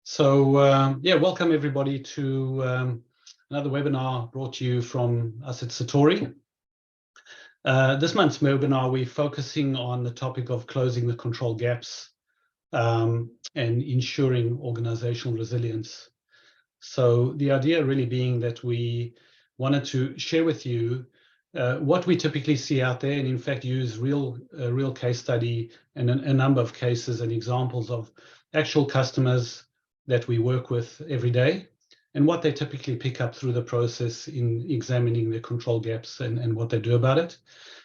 Yeah, welcome everybody to another webinar brought to you from us at Satori. This month's webinar, we're focusing on the topic of closing the control gaps and ensuring organizational resilience. So the idea really being that we wanted to share with you what we typically see out there, and in fact use real case study and a number of cases and examples of actual customers that we work with every day, and what they typically pick up through the process in examining their control gaps and what they do about it.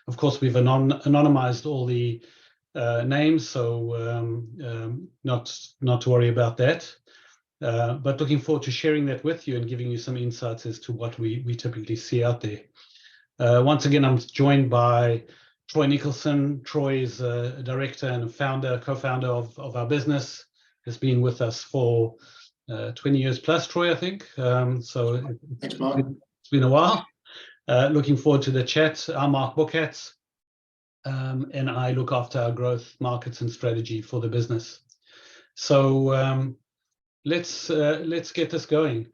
Of course, we've anonymized all the names, so not to worry about that. But looking forward to sharing that with you and giving you some insights as to what we typically see out there. Once again, I'm joined by Troy Nicholson. Troy is a director and a co-founder of our business. Has been with us for 20 years plus, Troy, I think. So it's been a while. Looking forward to the chat. I'm Mark Bookhatz, and I look after our growth markets and strategy for the business. So let's get this going.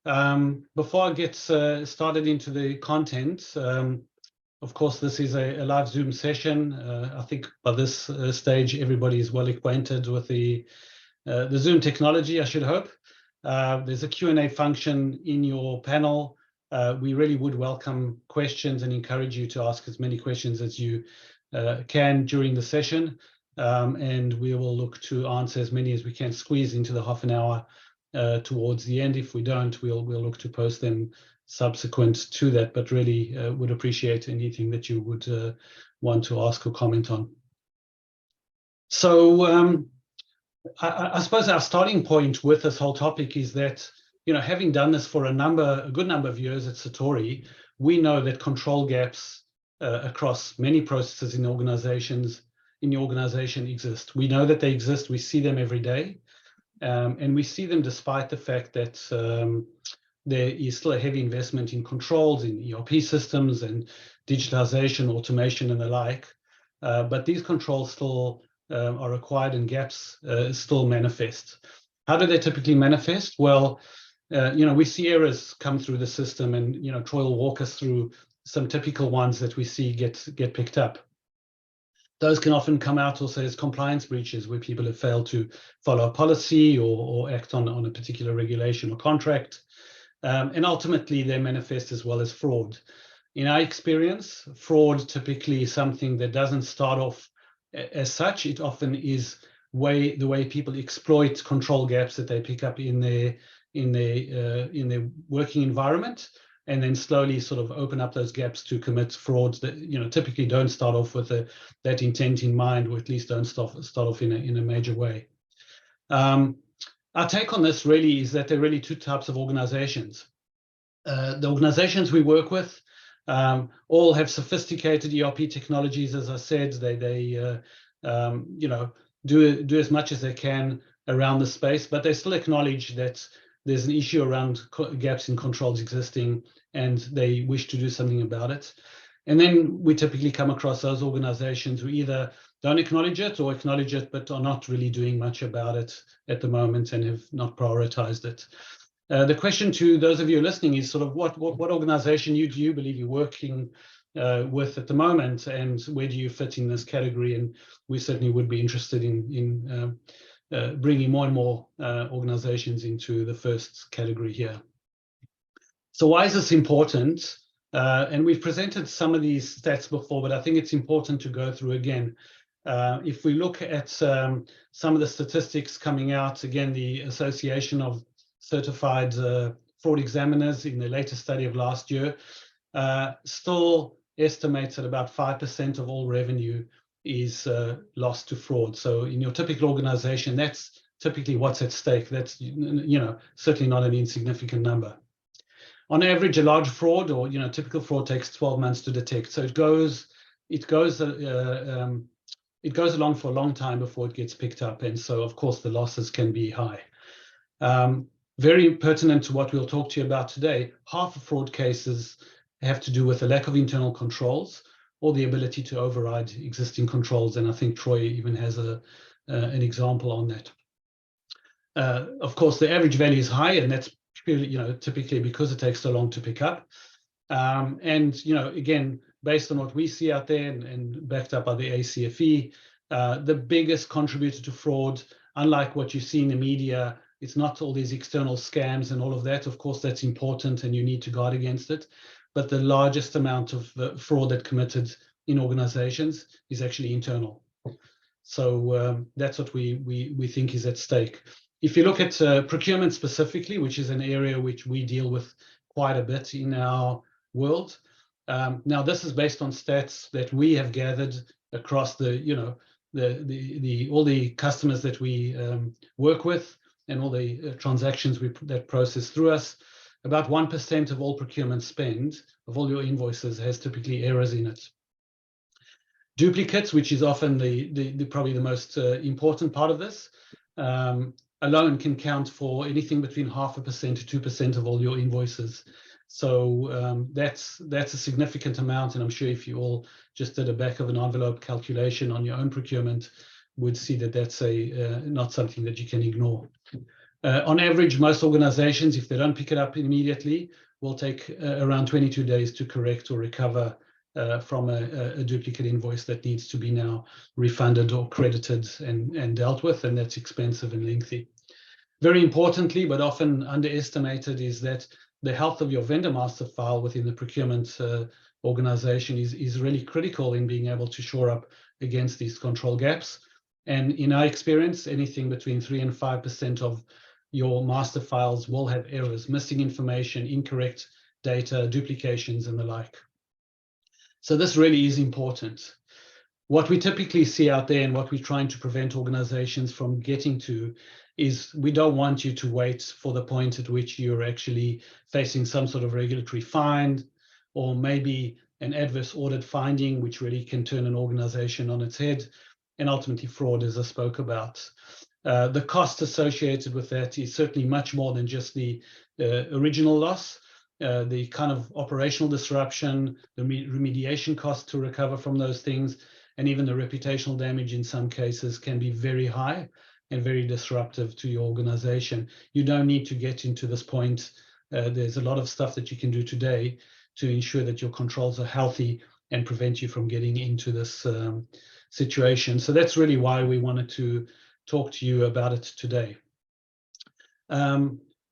Before I get started into the content, of course, this is a live Zoom session. I think by this stage, everybody is well acquainted with the Zoom technology, I should hope. There's a Q&A function in your panel. We really would welcome questions and encourage you to ask as many questions as you can during the session. And we will look to answer as many as we can, squeeze into the half an hour towards the end. If we don't, we'll look to post them subsequent to that, but really would appreciate anything that you would want to ask or comment on. So I suppose our starting point with this whole topic is that, you know, having done this for a good number of years at Satori, we know that control gaps across many processes in the organization exist. We know that they exist. We see them every day, and we see them despite the fact that there is still a heavy investment in controls, in ERP systems and digitization, automation, and the like. But these controls still are required, and gaps still manifest. How do they typically manifest? Well, you know, we see errors come through the system, and you know, Troy will walk us through some typical ones that we see get picked up. Those can often come out also as compliance breaches, where people have failed to follow a policy or act on a particular regulation or contract. And ultimately, they manifest as well as fraud. In our experience, fraud typically is something that doesn't start off as such. It often is the way people exploit control gaps that they pick up in their working environment, and then slowly sort of open up those gaps to commit frauds that, you know, typically don't start off with that intent in mind, or at least don't start off in a major way. Our take on this really is that there are really two types of organizations. The organizations we work with all have sophisticated ERP technologies. As I said, they you know, do as much as they can around the space, but they still acknowledge that there's an issue around gaps in controls existing, and they wish to do something about it. And then we typically come across those organizations who either don't acknowledge it or acknowledge it, but are not really doing much about it at the moment and have not prioritized it. The question to those of you listening is sort of what organization do you believe you're working with at the moment, and where do you fit in this category? And we certainly would be interested in bringing more and more organizations into the first category here. So why is this important? And we've presented some of these stats before, but I think it's important to go through again. If we look at some of the statistics coming out, again, the Association of Certified Fraud Examiners in the latest study of last year still estimates that about 5% of all revenue is lost to fraud. So in your typical organization, that's typically what's at stake. That's, you know, certainly not an insignificant number. On average, a large fraud, or, you know, typical fraud takes 12 months to detect. So it goes along for a long time before it gets picked up, and so of course the losses can be high. Very pertinent to what we'll talk to you about today, half of fraud cases have to do with a lack of internal controls or the ability to override existing controls, and I think Troy even has an example on that. Of course, the average value is high, and that's purely, typically because it takes so long to pick up. And, again, based on what we see out there and backed up by the ACFE, the biggest contributor to fraud, unlike what you see in the media, it's not all these external scams and all of that. Of course, that's important and you need to guard against it. But the largest amount of fraud that committed in organizations is actually internal. So that's what we think is at stake. If you look at procurement specifically, which is an area which we deal with quite a bit in our world, now this is based on stats that we have gathered across all the customers that we work with and all the transactions that process through us. About 1% of all procurement spend of all your invoices has typically errors in it. Duplicates, which is often probably the most important part of this, alone can count for anything between 0.5% to 2% of all your invoices. So that's a significant amount, and I'm sure if you all just did a back of an envelope calculation on your own procurement, would see that that's not something that you can ignore. On average, most organizations, if they don't pick it up immediately, will take around 22 days to correct or recover from a duplicate invoice that needs to be now refunded or credited and dealt with, and that's expensive and lengthy. Very importantly, but often underestimated, is that the health of your vendor master file within the procurement organization is really critical in being able to shore up against these control gaps. And in our experience, anything between 3 and 5% of your master files will have errors, missing information, incorrect data, duplications, and the like. So this really is important. What we typically see out there and what we're trying to prevent organizations from getting to is we don't want you to wait for the point at which you're actually facing some sort of regulatory fine or maybe an adverse audit finding, which really can turn an organization on its head, and ultimately fraud, as I spoke about. The cost associated with that is certainly much more than just the original loss. The kind of operational disruption, the remediation cost to recover from those things, and even the reputational damage in some cases can be very high and very disruptive to your organization. You don't need to get into this point. There's a lot of stuff that you can do today to ensure that your controls are healthy and prevent you from getting into this situation. So that's really why we wanted to talk to you about it today.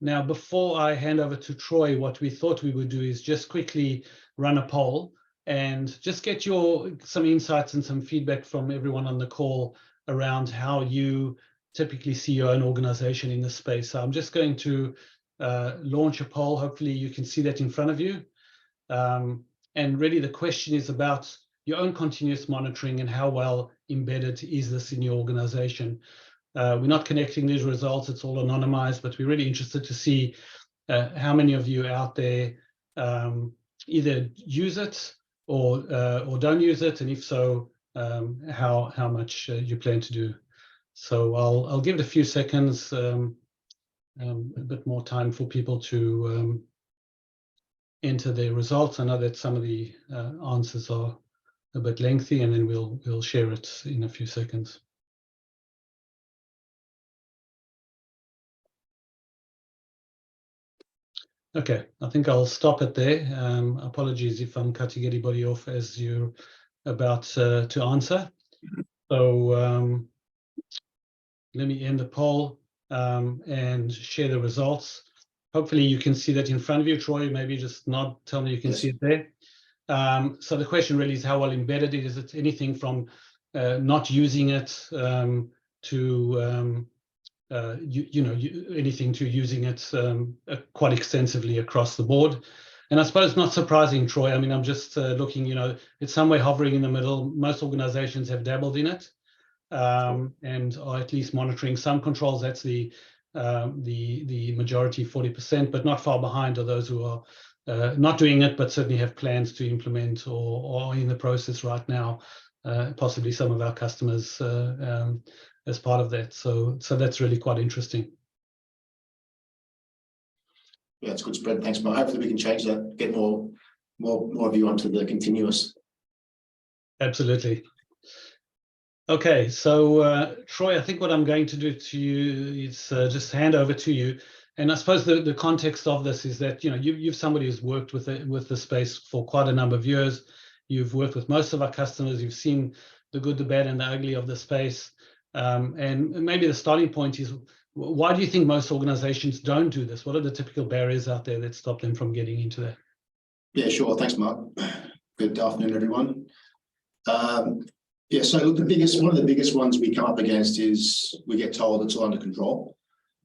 Now, before I hand over to Troy, what we thought we would do is just quickly run a poll and just get some insights and some feedback from everyone on the call around how you typically see your own organization in this space. So I'm just going to launch a poll. Hopefully you can see that in front of you. And really the question is about your own continuous monitoring and how well embedded is this in your organization. We're not connecting these results, it's all anonymized, but we're really interested to see how many of you out there either use it or don't use it, and if so, how much you plan to do. So I'll give it a few seconds, a bit more time for people to enter their results. I know that some of the answers are a bit lengthy, and then we'll share it in a few seconds. Okay, I think I'll stop it there. Apologies if I'm cutting anybody off as you're about to answer. So let me end the poll and share the results. Hopefully you can see that in front of you. Troy, maybe just nod, tell me you can see it there. So the question really is how well embedded it is. It's anything from not using it to anything to using it quite extensively across the board. And I suppose not surprising, Troy, I mean, I'm just looking, it's somewhere hovering in the middle. Most organizations have dabbled in it and are at least monitoring some controls. That's the majority, 40%, but not far behind are those who are not doing it, but certainly have plans to implement or are in the process right now, possibly some of our customers as part of that. So that's really quite interesting. Yeah, it's a good spread. Thanks, Mark. Hopefully we can change that, get more of you onto the continuous. Absolutely. Okay, so Troy, I think what I'm going to do to you is just hand over to you. And I suppose the context of this is that you've somebody who's worked with the space for quite a number of years. You've worked with most of our customers. You've seen the good, the bad, and the ugly of the space. And maybe the starting point is, why do you think most organizations don't do this? What are the typical barriers out there that stop them from getting into that? Yeah, sure. Thanks, Mark. Good afternoon, everyone. Yeah, so one of the biggest ones we come up against is we get told it's all under control.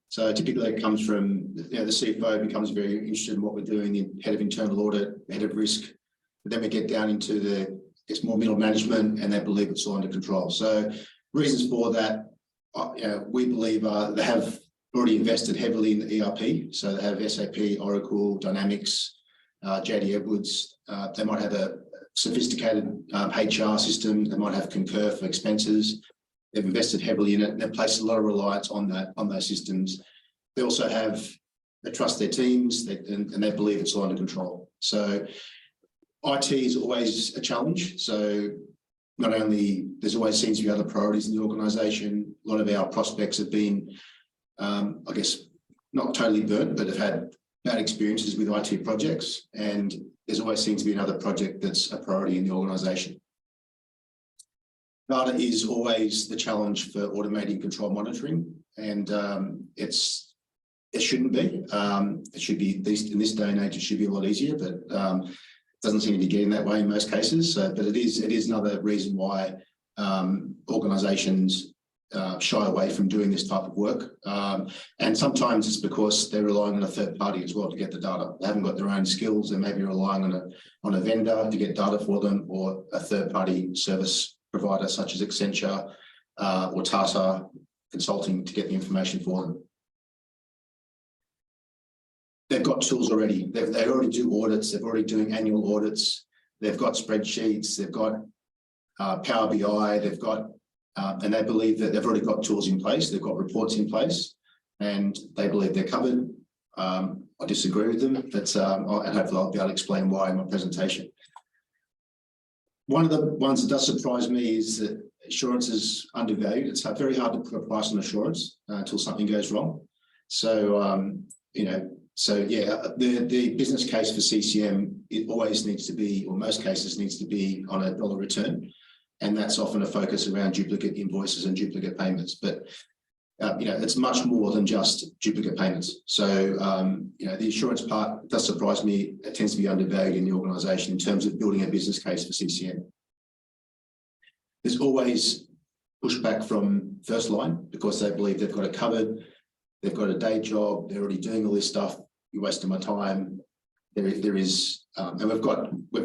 So typically it comes from, the CFO becomes very interested in what we're doing, the head of internal audit, head of risk. But then we get down into more middle management, and they believe it's all under control. So reasons for that, we believe they have already invested heavily in the ERP. So they have SAP, Oracle, Dynamics, JD Edwards. They might have a sophisticated HR system. They might have Concur for expenses. They've invested heavily in it, and they've placed a lot of reliance on those systems. They also they trust their teams, and they believe it's all under control. So IT is always a challenge. So not only there's always seems to be other priorities in the organisation. A lot of our prospects have been, I guess, not totally burnt, but have had bad experiences with IT projects, and there's always seems to be another project that's a priority in the organisation. Data is always the challenge for automating control monitoring, and it shouldn't be. It should be, at least in this day and age, it should be a lot easier, but it doesn't seem to be getting that way in most cases. But it is another reason why organisations shy away from doing this type of work. And sometimes it's because they're relying on a third party as well to get the data. They haven't got their own skills. They may be relying on a vendor to get data for them, or a third party service provider such as Accenture or Tata Consulting to get the information for them. They've got tools already. They already do audits. They're already doing annual audits. They've got spreadsheets. They've got Power BI. They've got and they believe that they've already got tools in place. They've got reports in place, and they believe they're covered. I disagree with them, but and hopefully I'll be able to explain why in my presentation. One of the ones that does surprise me is that assurance is undervalued. It's very hard to put a price on assurance until something goes wrong. So, the business case for CCM, it always needs to be, or most cases needs to be, on a dollar return. And that's often a focus around duplicate invoices and duplicate payments. But, it's much more than just duplicate payments. So, the assurance part does surprise me. It tends to be undervalued in the organisation in terms of building a business case for CCM. There's always pushback from first line because they believe they've got it covered. They've got a day job. They're already doing all this stuff. You're wasting my time. And we've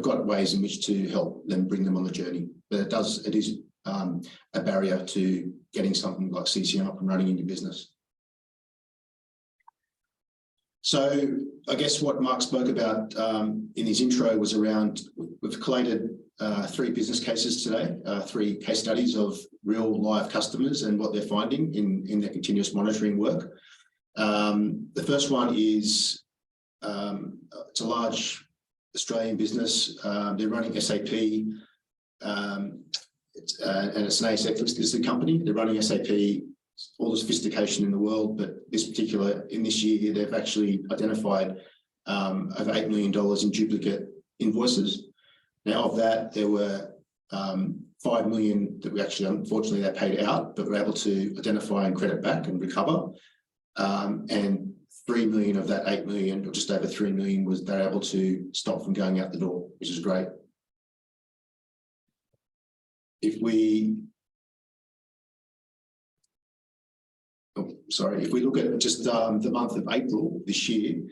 got ways in which to help them, bring them on the journey. But it is a barrier to getting something like CCM up and running in your business. So I guess what Mark spoke about in his intro was around, we've collated 3 business cases today, 3 case studies of real live customers and what they're finding in their continuous monitoring work. The first one is, it's a large Australian business. They're running SAP, and it's an ASX listed company. They're running SAP, all the sophistication in the world, but in this year, they've actually identified over $8 million in duplicate invoices. Now, of that, there were 5 million that we actually, unfortunately, they paid out, but we're able to identify and credit back and recover. And 3 million of that 8 million, or just over 3 million, was they're able to stop from going out the door, which is great. If we look at just the month of April this year,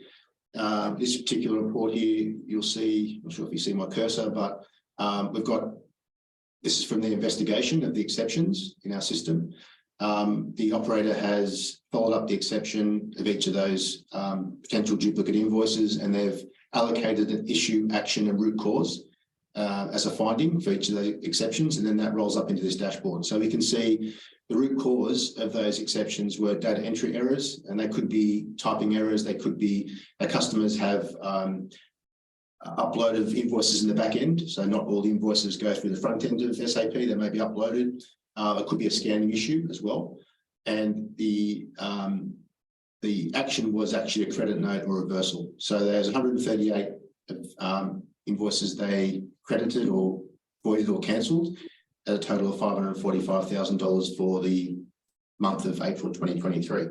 this particular report here, you'll see, I'm not sure if you see my cursor, but this is from the investigation of the exceptions in our system. The operator has followed up the exception of each of those potential duplicate invoices, and they've allocated an issue, action, and root cause as a finding for each of the exceptions, and then that rolls up into this dashboard. So we can see the root cause of those exceptions were data entry errors, and they could be typing errors. They could be that customers have upload of invoices in the back end. So not all the invoices go through the front end of SAP. They may be uploaded. It could be a scanning issue as well. And the action was actually a credit note or reversal. So there's 138 invoices they credited or voided or cancelled at a total of $545,000 for the month of April 2023.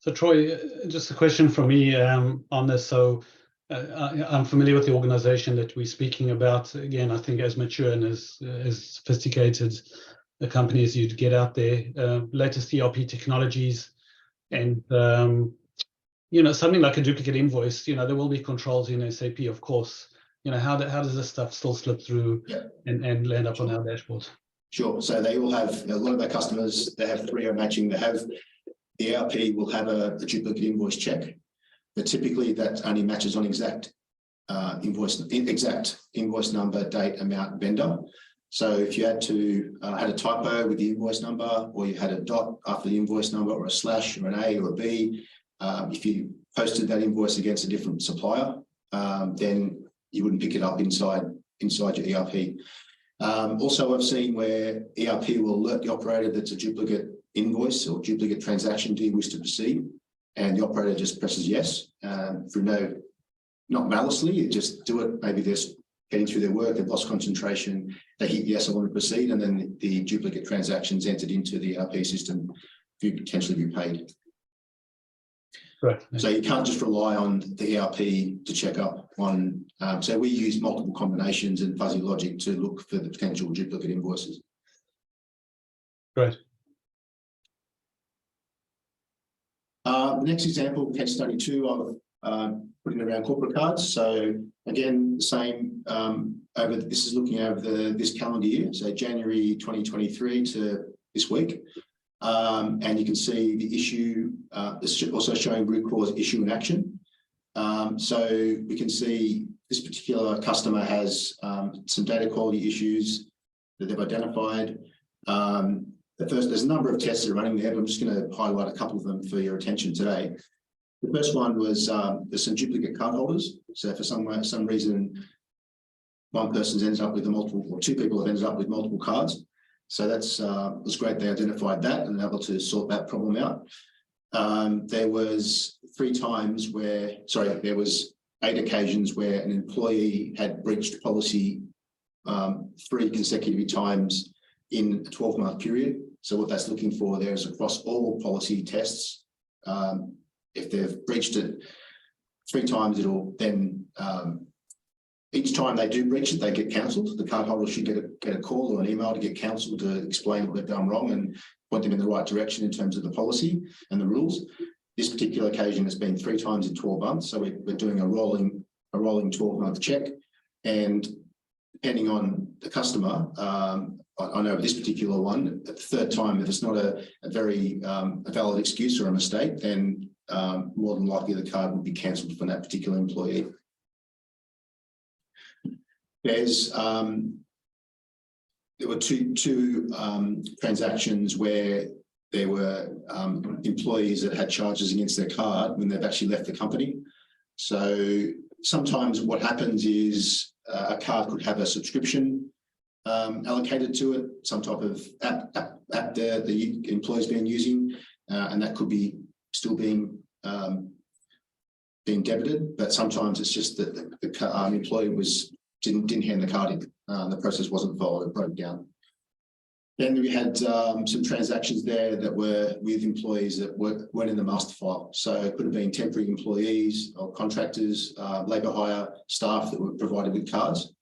So Troy, just a question from me on this. So I'm familiar with the organization that we're speaking about. Again, I think as mature and as sophisticated a company as you'd get out there, latest ERP technologies, and something like a duplicate invoice. There will be controls in SAP, of course. How does this stuff still slip through and land up on our dashboards? Sure. So they will have a lot of our customers. They have 3O matching. They have the ERP will have a duplicate invoice check, but typically that only matches on exact invoice number, date, amount, vendor. So if you had a typo with the invoice number, or you had a dot after the invoice number, or a slash, or an A, or a B, if you posted that invoice against a different supplier, then you wouldn't pick it up inside your ERP. Also, I've seen where ERP will alert the operator that's a duplicate invoice or duplicate transaction. Do you wish to proceed? And the operator just presses yes through not maliciously. You just do it. Maybe they're getting through their work, they've lost concentration. They hit yes, I want to proceed, and then the duplicate transactions entered into the ERP system to potentially be paid. Right. So you can't just rely on the ERP to check up on. So we use multiple combinations and fuzzy logic to look for the potential duplicate invoices. Great. The next example, case study 2, I've put in around corporate cards. So again, the same. This is looking over this calendar year, so January 2023 to this week. And you can see the issue, this is also showing root cause, issue, and action. So we can see this particular customer has some data quality issues that they've identified. There's a number of tests that are running there, but I'm just going to highlight a couple of them for your attention today. The first one was there's some duplicate card holders. So for some reason, one person's ended up with two people have ended up with multiple cards. So that's was great. They identified that and able to sort that problem out. There was 8 occasions where an employee had breached policy 3 consecutive times in a 12-month period. So what that's looking for there is across all policy tests. If they've breached it 3 times, it'll then each time they do breach it, they get cancelled. The cardholder should get a call or an email to get cancelled to explain what they've done wrong and point them in the right direction in terms of the policy and the rules. This particular occasion has been 3 times in 12 months. So we're doing a rolling 12-month check, and depending on the customer, I know this particular one, at the 3rd time, if it's not a very valid excuse or a mistake, then more than likely the card will be cancelled for that particular employee. There were two transactions where there were employees that had charges against their card when they've actually left the company. So sometimes what happens is a card could have a subscription allocated to it, some type of app there the employee's been using, and that could be still being debited. But sometimes it's just that the employee didn't hand the card in. The process wasn't followed, it broke down. Then we had some transactions there that were with employees that weren't in the master file. So it could have been temporary employees or contractors, labour hire staff that were provided with cards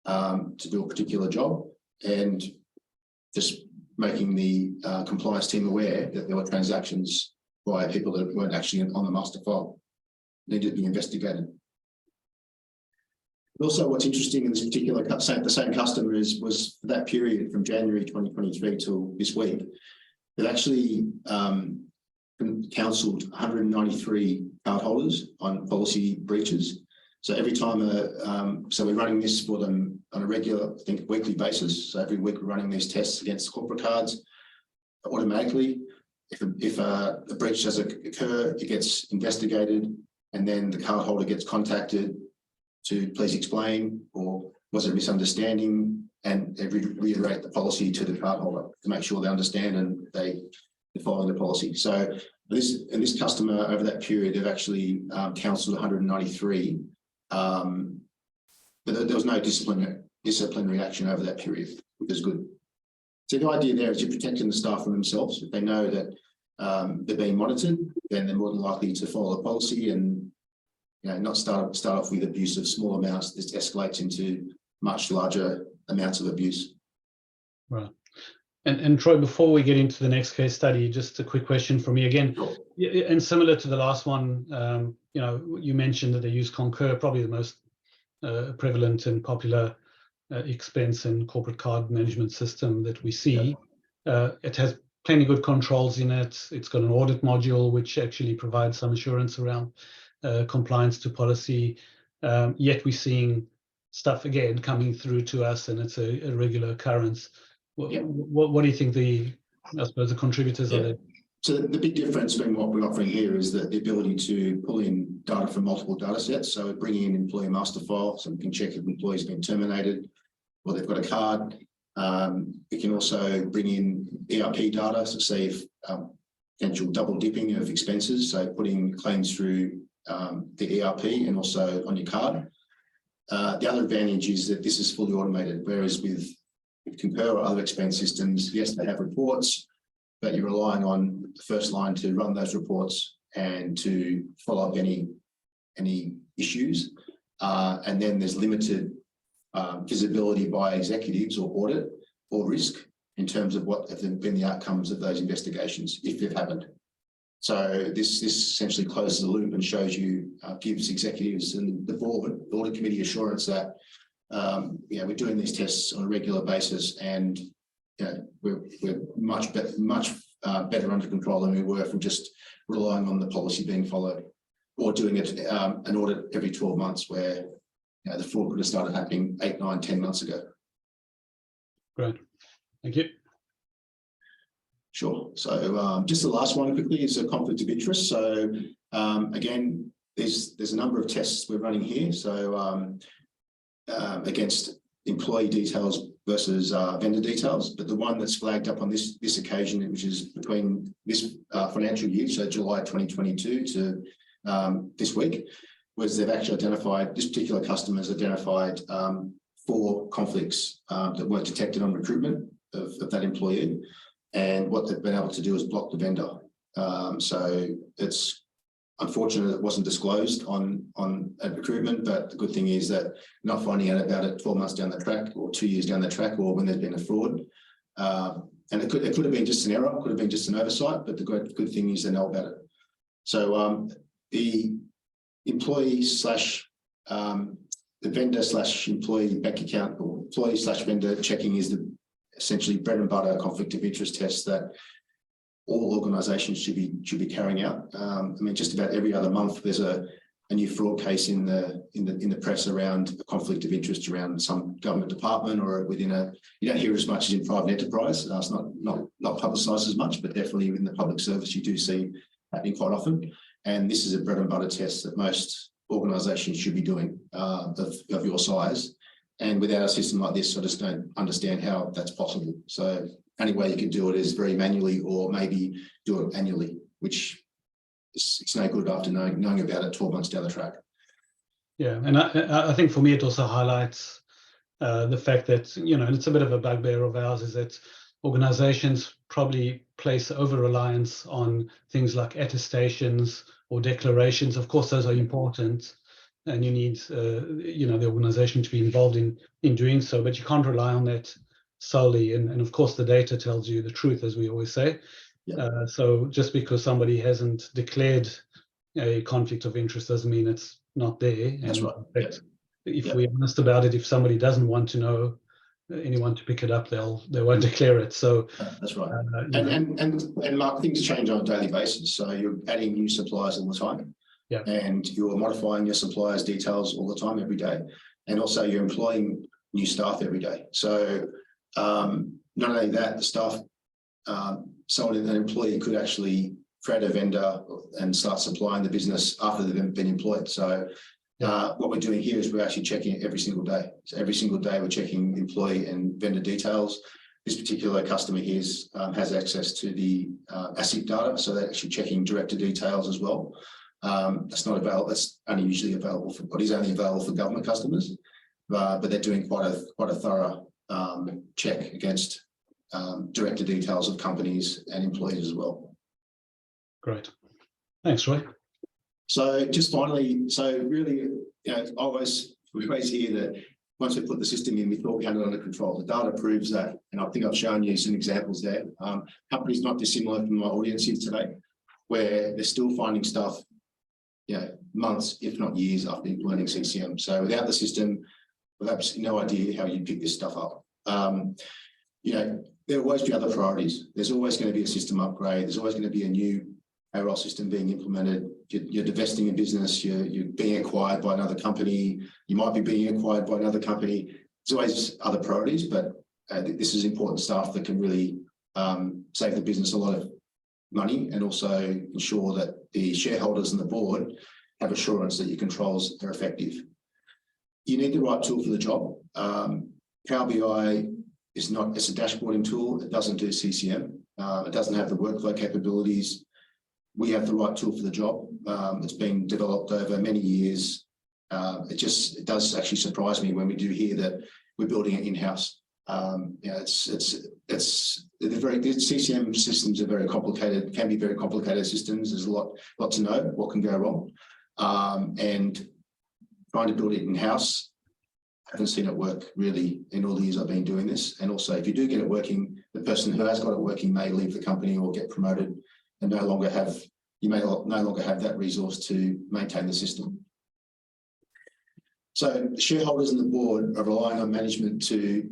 to do a particular job, and just making the compliance team aware that there were transactions by people that weren't actually on the master file, needed to be investigated. Also, what's interesting in this particular, the same customer was for that period from January 2023 till this week, they've actually counselled 193 cardholders on policy breaches. So every time, so we're running this for them on a regular, I think, weekly basis. So every week we're running these tests against corporate cards automatically. If a breach does occur, it gets investigated, and then the cardholder gets contacted to please explain, or was it a misunderstanding? and reiterate the policy to the cardholder to make sure they understand and they're following the policy. So this customer over that period, they've actually counselled 193, but there was no disciplinary action over that period, which is good. So the idea there is you're protecting the staff from themselves. If they know that they're being monitored, then they're more than likely to follow the policy and not start off with abuse of small amounts. This escalates into much larger amounts of abuse. Right. And Troy, before we get into the next case study, just a quick question from me again. Sure. And similar to the last one, you mentioned that they use Concur, probably the most prevalent and popular expense and corporate card management system that we see. Yeah. It has plenty good controls in it. It's got an audit module which actually provides some assurance around compliance to policy. Yet we're seeing stuff again coming through to us, and it's a regular occurrence. What do you think the contributors are there? So the big difference between what we're offering here is that the ability to pull in data from multiple data sets. So bringing in employee master file, so we can check if employees have been terminated or they've got a card. We can also bring in ERP data, so see if potential double dipping of expenses. So putting claims through the ERP and also on your card. The other advantage is that this is fully automated, whereas with Concur or other expense systems, yes, they have reports, but you're relying on the first line to run those reports and to follow up any issues. And then there's limited visibility by executives or audit or risk in terms of what have been the outcomes of those investigations, if they've happened. So this essentially closes the loop and shows you, gives executives and the board, the audit committee assurance that we're doing these tests on a regular basis, and we're much better under control than we were from just relying on the policy being followed, or doing it an audit every 12 months where the fraud could have started happening 8, 9, 10 months ago. Great, thank you. Sure. So just the last one quickly is a conflict of interest. So again, there's a number of tests we're running here. So against employee details versus vendor details, but the one that's flagged up on this occasion, which is between this financial year, so July 2022 to this week, was they've actually identified, this particular customer has identified 4 conflicts that weren't detected on recruitment of that employee. And what they've been able to do is block the vendor. So it's unfortunate it wasn't disclosed on recruitment, but the good thing is that not finding out about it 12 months down the track or 2 years down the track, or when there's been a fraud. And it could have been just an error, could have been just an oversight, but the good thing is they know about it. So the employee slash the vendor slash employee bank account, or employee slash vendor checking is the essentially bread and butter conflict of interest test that all organisations should be carrying out. I mean, just about every other month there's a new fraud case in the press around a conflict of interest around some government department or within you don't hear as much as in private enterprise. It's not publicised as much, but definitely in the public service you do see happening quite often. And this is a bread and butter test that most organisations should be doing of your size. And without a system like this, I just don't understand how that's possible. So only way you can do it is very manually, or maybe do it annually, which it's no good after knowing about it 12 months down the track. Yeah, and I think for me it also highlights the fact that, and it's a bit of a bugbear of ours, is that organizations probably place over-reliance on things like attestations or declarations. Of course, those are important, and you need the organization to be involved in doing so, but you can't rely on that solely. And of course the data tells you the truth, as we always say. Yeah. So just because somebody hasn't declared a conflict of interest doesn't mean it's not there. That's right. In fact, if we're honest about it, if somebody doesn't want to know anyone to pick it up, they won't declare it. So that's right. And Mark, things change on a daily basis. So you're adding new suppliers all the time. Yeah. And you're modifying your suppliers' details all the time, every day. And also you're employing new staff every day. So not only that, the staff, an employee could actually create a vendor and start supplying the business after they've been employed. So What we're doing here is we're actually checking it every single day. So every single day we're checking employee and vendor details. This particular customer here has access to the ASIC data, so they're actually checking director details as well. That's not available. That's only usually available for what is only available for government customers, but they're doing quite a thorough check against director details of companies and employees as well. Great, thanks, Roy. So just finally, so really, we always hear that once we put the system in, we thought we had it under control. The data proves that, and I think I've shown you some examples there. Companies not dissimilar from my audience here today, where they're still finding stuff, months, if not years after implementing CCM. So without the system, we've absolutely no idea how you pick this stuff up. There will always be other priorities. There's always going to be a system upgrade. There's always going to be a new payroll system being implemented. You're divesting a business. You're being acquired by another company. You might be being acquired by another company. There's always other priorities, but this is important stuff that can really save the business a lot of money and also ensure that the shareholders and the board have assurance that your controls are effective. You need the right tool for the job. Power BI it's a dashboarding tool. It doesn't do CCM. It doesn't have the workflow capabilities. We have the right tool for the job. It's been developed over many years. It does actually surprise me when we do hear that we're building it in-house. The CCM systems are very complicated, can be very complicated systems. There's a lot to know what can go wrong. And trying to build it in-house, I haven't seen it work really in all the years I've been doing this. And also, if you do get it working, the person who has got it working may leave the company or get promoted and you may no longer have that resource to maintain the system. So the shareholders and the board are relying on management to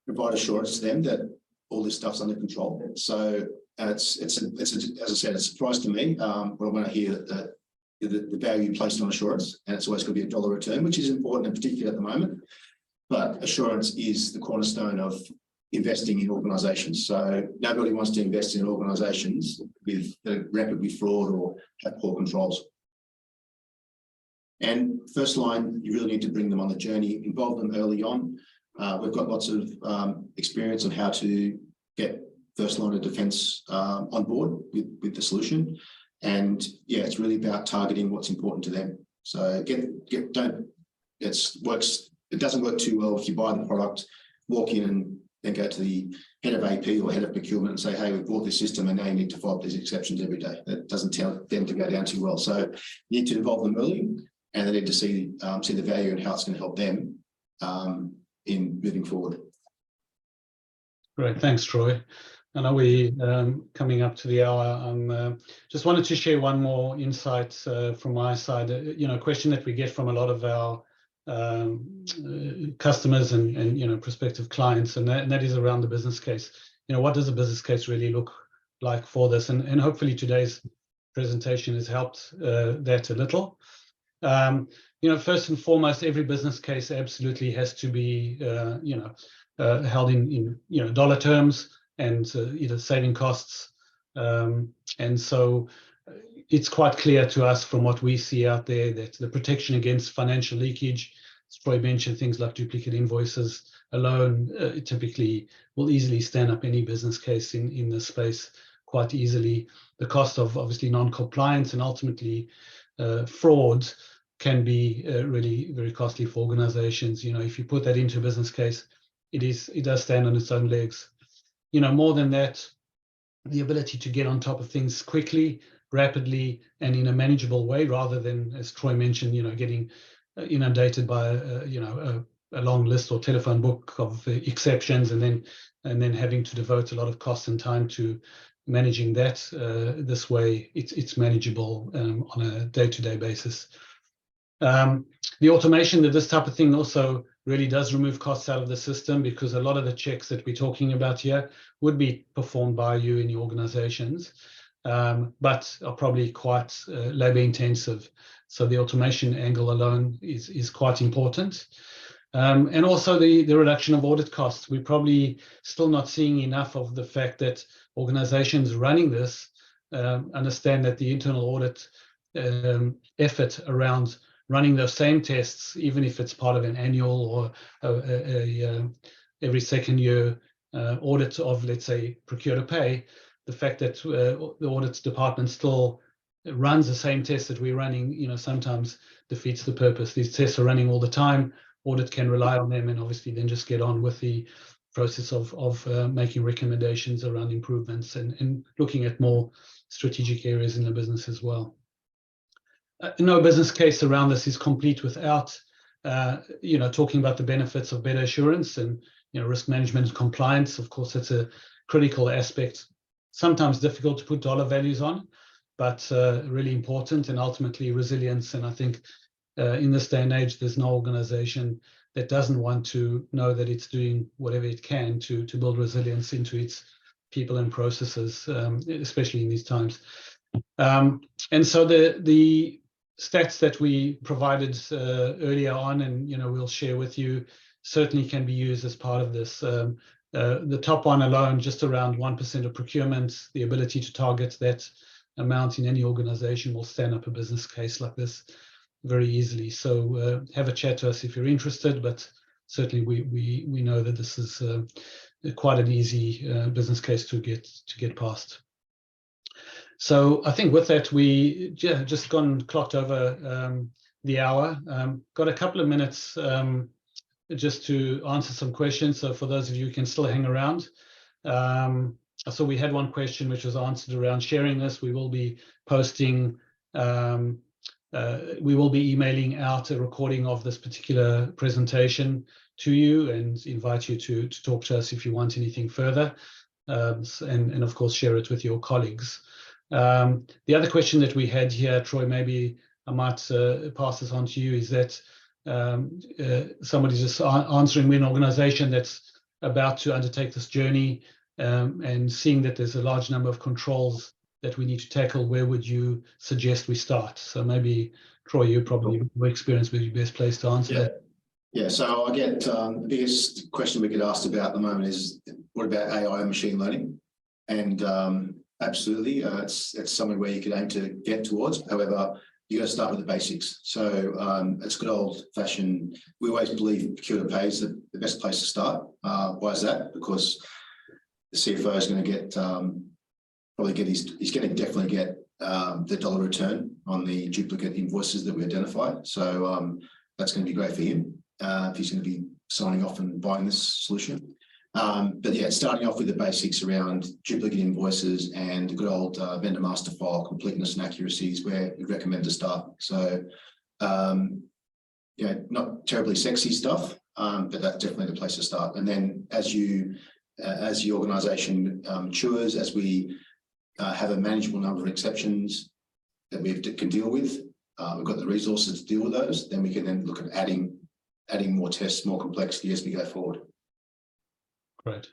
provide assurance to them that all this stuff's under control. So it's as I said, it's a surprise to me when I hear that the value placed on assurance, and it's always going to be a dollar return, which is important in particular at the moment. But assurance is the cornerstone of investing in organisations. So nobody wants to invest in organisations with rapidly fraud or have poor controls. And first line, you really need to bring them on the journey, involve them early on. We've got lots of experience on how to get first line of defence on board with the solution. And yeah, it's really about targeting what's important to them. So it doesn't work too well if you buy the product, walk in and then go to the head of AP or head of procurement and say, hey, we've bought this system and now you need to follow up these exceptions every day. That doesn't tell them to go down too well. So you need to involve them early, and they need to see the value and how it's going to help them in moving forward. Great, thanks, Troy. I know we're coming up to the hour. Just wanted to share one more insight from my side. A question that we get from a lot of our customers and prospective clients, and that is around the business case. What does a business case really look like for this? And hopefully today's presentation has helped that a little. First and foremost, every business case absolutely has to be held in dollar terms and either saving costs. And so it's quite clear to us from what we see out there that the protection against financial leakage, as Troy mentioned, things like duplicate invoices alone typically will easily stand up any business case in this space quite easily. The cost of obviously non-compliance and ultimately fraud can be really very costly for organizations. If you put that into a business case, it does stand on its own legs. More than that, the ability to get on top of things quickly, rapidly, and in a manageable way, rather than, as Troy mentioned, getting inundated by a long list or telephone book of exceptions, and then having to devote a lot of cost and time to managing that. This way, it's manageable on a day-to-day basis. The automation of this type of thing also really does remove costs out of the system, because a lot of the checks that we're talking about here would be performed by you in your organizations, but are probably quite labor intensive. So the automation angle alone is quite important. And also the reduction of audit costs. We're probably still not seeing enough of the fact that organizations running this understand that the internal audit effort around running those same tests, even if it's part of an annual or every second year audit of, let's say, procure to pay, the fact that the audit department still runs the same tests that we're running, sometimes defeats the purpose. These tests are running all the time. Audit can rely on them, and obviously then just get on with the process of making recommendations around improvements and looking at more strategic areas in the business as well. No business case around this is complete without, talking about the benefits of better assurance and, risk management and compliance. Of course, that's a critical aspect, sometimes difficult to put dollar values on, but really important, and ultimately resilience. And I think in this day and age, there's no organization that doesn't want to know that it's doing whatever it can to build resilience into its people and processes, especially in these times. And so the stats that we provided earlier on, and we'll share with you, certainly can be used as part of this. The top one alone, just around 1% of procurement, the ability to target that amount in any organization will stand up a business case like this very easily. So have a chat to us if you're interested, but certainly we know that this is quite an easy business case to get past. So I think with that, we just clocked over the hour. Got a couple of minutes just to answer some questions. So for those of you who can still hang around. So we had one question which was answered around sharing this. We will be posting, we will be emailing out a recording of this particular presentation to you and invite you to talk to us if you want anything further, and of course share it with your colleagues. The other question that we had here, Troy, maybe I might pass this on to you, is that somebody's just answering, we're an organization that's about to undertake this journey and seeing that there's a large number of controls that we need to tackle. Where would you suggest we start? So maybe, Troy, you probably more experience with your best place to answer that. Yeah, so I get the biggest question we get asked about at the moment is, what about AI and machine learning? And absolutely, it's something where you could aim to get towards. However, you got to start with the basics. So it's good old fashioned. We always believe procure to pay is the best place to start. Why is that? Because the CFO is going to get he's going to definitely get the dollar return on the duplicate invoices that we identify. So that's going to be great for him if he's going to be signing off and buying this solution. But yeah, starting off with the basics around duplicate invoices and the good old vendor master file completeness and accuracy is where we recommend to start. So not terribly sexy stuff, but that's definitely the place to start. And then as the organisation matures, as we have a manageable number of exceptions that we can deal with, we've got the resources to deal with those, then we can then look at adding more tests, more complexity as we go forward. Great.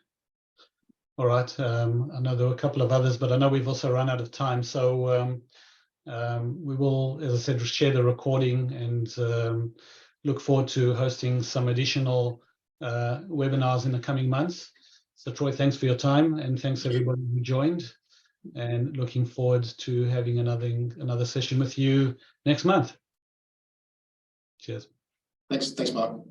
All right. I know there were a couple of others, but I know we've also run out of time. So we will, as I said, share the recording and look forward to hosting some additional webinars in the coming months. So Troy, thanks for your time, and thanks everybody who joined, and looking forward to having another session with you next month. Cheers. Thanks, Mark.